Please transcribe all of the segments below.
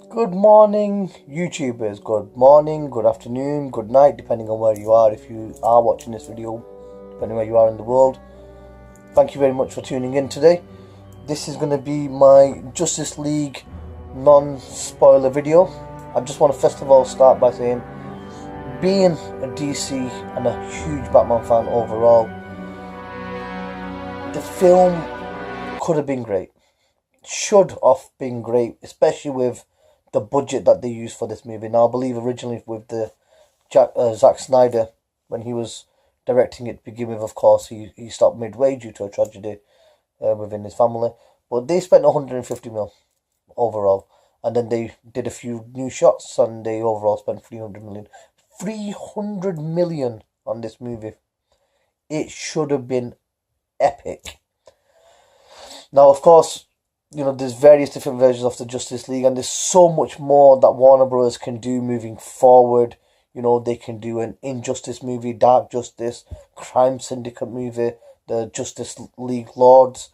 Good morning, YouTubers. Good morning, good afternoon, good night, depending on where you are. If you are watching this video, depending where you are in the world, thank you very much for tuning in today. This is going to be my Justice League non-spoiler video. I just want to first of all start by saying, being a DC and a huge Batman fan overall, the film could have been great. Should have been great, especially with the budget that they used for this movie. Now, I believe originally with the Zack Snyder, when he was directing it to begin with, of course, he stopped midway due to a tragedy within his family. But they spent 150 mil overall, and then they did a few new shots, and they overall spent 300 million. 300 million on this movie. It should have been epic. Now, of course, there's various different versions of the Justice League, and there's so much more that Warner Bros. Can do moving forward. They can do an Injustice movie, Dark Justice, Crime Syndicate movie, the Justice League Lords,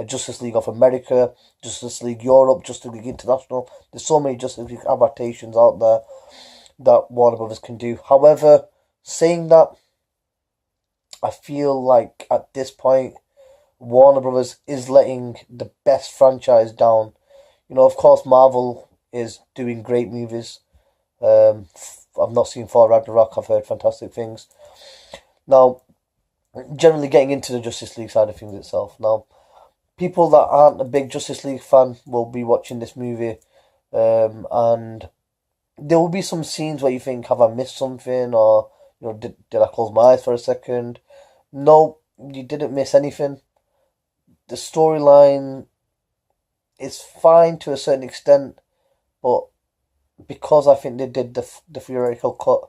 Justice League of America, Justice League Europe, Justice League International. There's so many Justice League adaptations out there that Warner Bros. Can do. However, saying that, I feel like at this point, Warner Brothers is letting the best franchise down. Of course, Marvel is doing great movies. I've not seen Thor Ragnarok. I've heard fantastic things. Now, generally getting into the Justice League side of things itself. Now, people that aren't a big Justice League fan will be watching this movie, and there will be some scenes where you think, have I missed something? Or, did I close my eyes for a second? No, you didn't miss anything. The storyline is fine to a certain extent, but because I think they did the theoretical cut,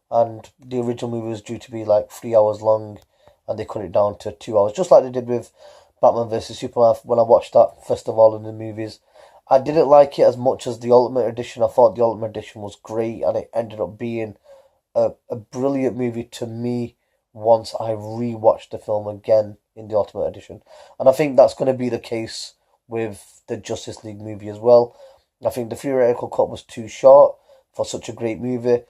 and the original movie was due to be like 3 hours long, and they cut it down to 2 hours, just like they did with Batman vs Superman. When I watched that first of all in the movies, I didn't like it as much as the Ultimate Edition. I thought the Ultimate Edition was great, and it ended up being a brilliant movie to me once I rewatched the film again in the Ultimate Edition. And I think that's going to be the case with the Justice League movie as well. I think the theoretical cut was too short for such a great movie.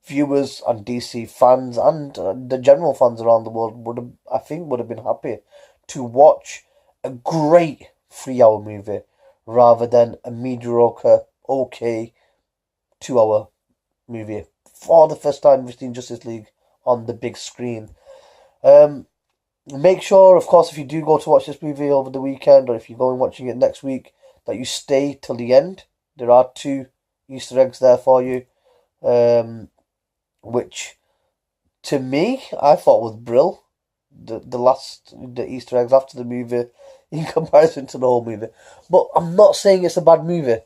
Viewers and DC fans and the general fans around the world would have been happy to watch a great 3 hour movie rather than a mediocre, okay 2 hour movie. For the first time we've seen Justice League on the big screen. Make sure, of course, if you do go to watch this movie over the weekend, or if you're going watching it next week, that you stay till the end. There are 2 Easter eggs there for you, which to me I thought was brill. The Easter eggs after the movie, in comparison to the whole movie. But I'm not saying it's a bad movie.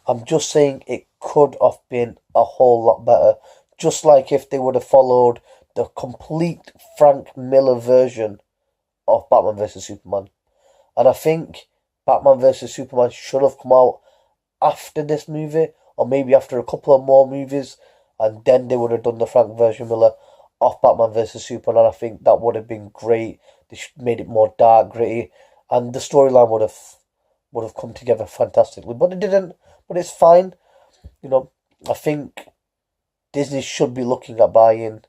I'm just saying it could have been a whole lot better. Just like if they would have followed the complete Frank Miller version of Batman vs Superman. And I think Batman vs Superman should have come out after this movie, or maybe after a couple of more movies, and then they would have done the Frank version Miller of Batman vs Superman. And I think that would have been great. They made it more dark, gritty, and the storyline would have come together fantastically. But it didn't. But it's fine. I think Disney should be looking at buying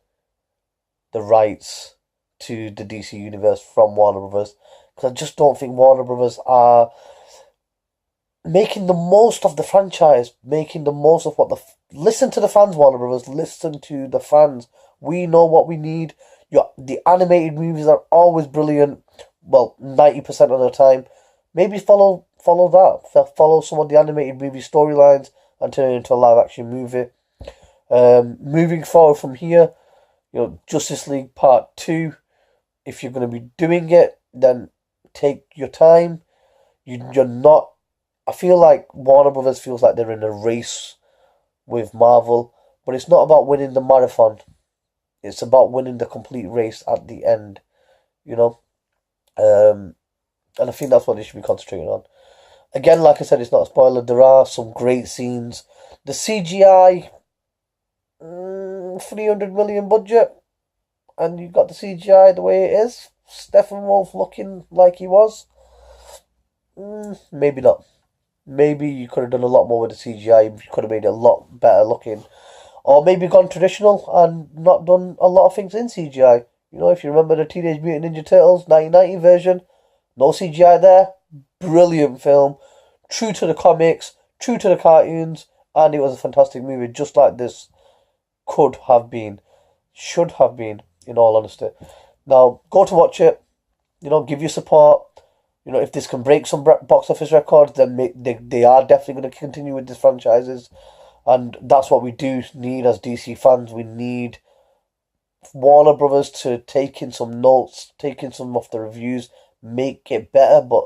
the rights to the DC universe from Warner Brothers, because I just don't think Warner Brothers are making the most of the franchise, making the most of what listen to the fans, Warner Brothers, listen to the fans. We know what we need. The animated movies are always brilliant. Well, 90% of the time. Maybe follow that. Follow some of the animated movie storylines and turn it into a live action movie. Moving forward from here, Justice League Part 2, if you're going to be doing it, then take your time. You're not. I feel like Warner Brothers feels like they're in a race with Marvel, but it's not about winning the marathon. It's about winning the complete race at the end, and I think that's what they should be concentrating on. Again, like I said, it's not a spoiler. There are some great scenes. The CGI, 300 million budget, and you've got the CGI the way it is. Steppenwolf looking like he was. Maybe not. maybe you could have done a lot more with the CGI. You could have made it a lot better looking. Or maybe gone traditional and not done a lot of things in CGI. You know, if you remember the Teenage Mutant Ninja Turtles 1990 version, no CGI there. Brilliant film. True to the comics, true to the cartoons, and it was a fantastic movie, just like this could have been, should have been, in all honesty. Now, go to watch it, you know, give your support. You know, if this can break some box office records, then they are definitely going to continue with these franchises. And that's what we do need as DC fans. We need Warner Brothers to take in some notes, take in some of the reviews, make it better. But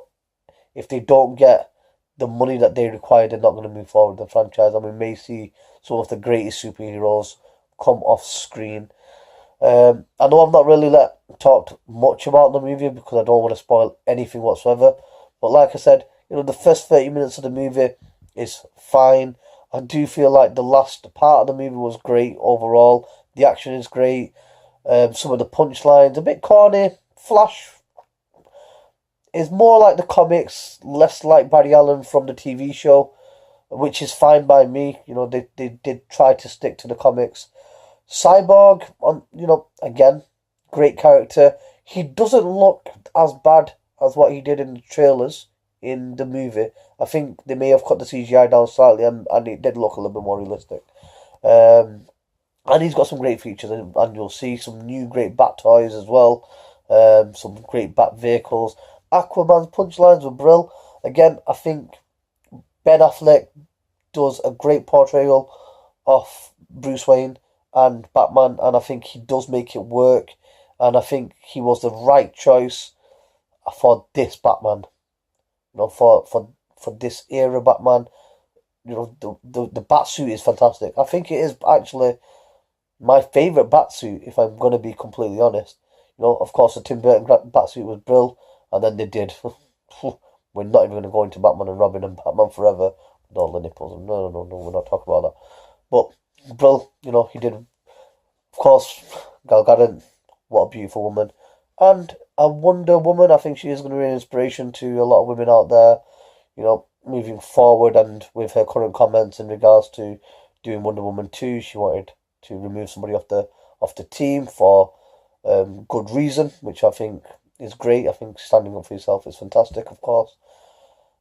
if they don't get the money that they require, they're not going to move forward with the franchise. And we may see some of the greatest superheroes come off screen. I know I've not really talked much about the movie because I don't want to spoil anything whatsoever. But like I said, you know, the first 30 minutes of the movie is fine. I do feel like the last part of the movie was great overall. The action is great. Some of the punchlines, a bit corny. Flash is more like the comics, less like Barry Allen from the TV show, which is fine by me. You know, they did try to stick to the comics. Cyborg, you know, again, great character. He doesn't look as bad as what he did in the trailers in the movie. I think they may have cut the CGI down slightly, and it did look a little bit more realistic. And he's got some great features, and you'll see some new great bat toys as well. Some great bat vehicles. Aquaman's punchlines were brilliant. Again, I think Ben Affleck does a great portrayal of Bruce Wayne and Batman, and I think he does make it work, and I think he was the right choice for this Batman. You know, for this era Batman. You know, the Batsuit is fantastic. I think it is actually my favourite Batsuit, if I'm going to be completely honest. You know, of course, the Tim Burton Batsuit was brilliant, and then they did. We're not even going to go into Batman and Robin and Batman Forever with all the nipples. No, we're not talking about that. But Brill, you know, he did. Of course, Gal Gadot, what a beautiful woman, and a Wonder Woman. I think she is going to be an inspiration to a lot of women out there. You know, moving forward, and with her current comments in regards to doing Wonder Woman 2, she wanted to remove somebody off the team for good reason, which I think is great. I think standing up for yourself is fantastic, of course.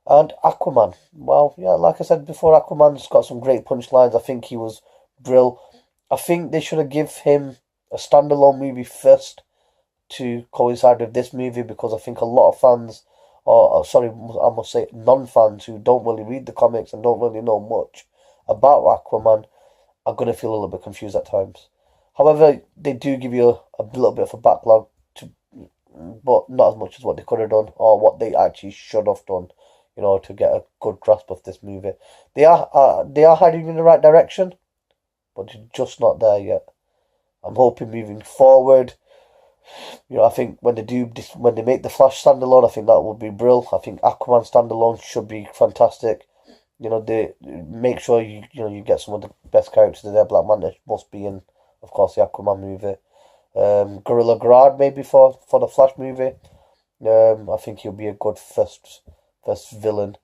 And Aquaman, well, yeah, like I said before, Aquaman's got some great punchlines. I think he was brilliant. I think they should have given him a standalone movie first to coincide with this movie, because I think a lot of fans, or sorry, I must say non-fans who don't really read the comics and don't really know much about Aquaman, are going to feel a little bit confused at times. However, they do give you a little bit of a backlog, but not as much as what they could have done or what they actually should have done, you know, to get a good grasp of this movie. They are heading in the right direction, but they're just not there yet. I'm hoping moving forward, you know, I think when they make the Flash standalone, I think that would be brilliant. I think Aquaman standalone should be fantastic. You know, they make sure you get some of the best characters in there. Black Manta must be in, of course, the Aquaman movie. Gorilla Grodd maybe for the Flash movie. I think he'll be a good first villain.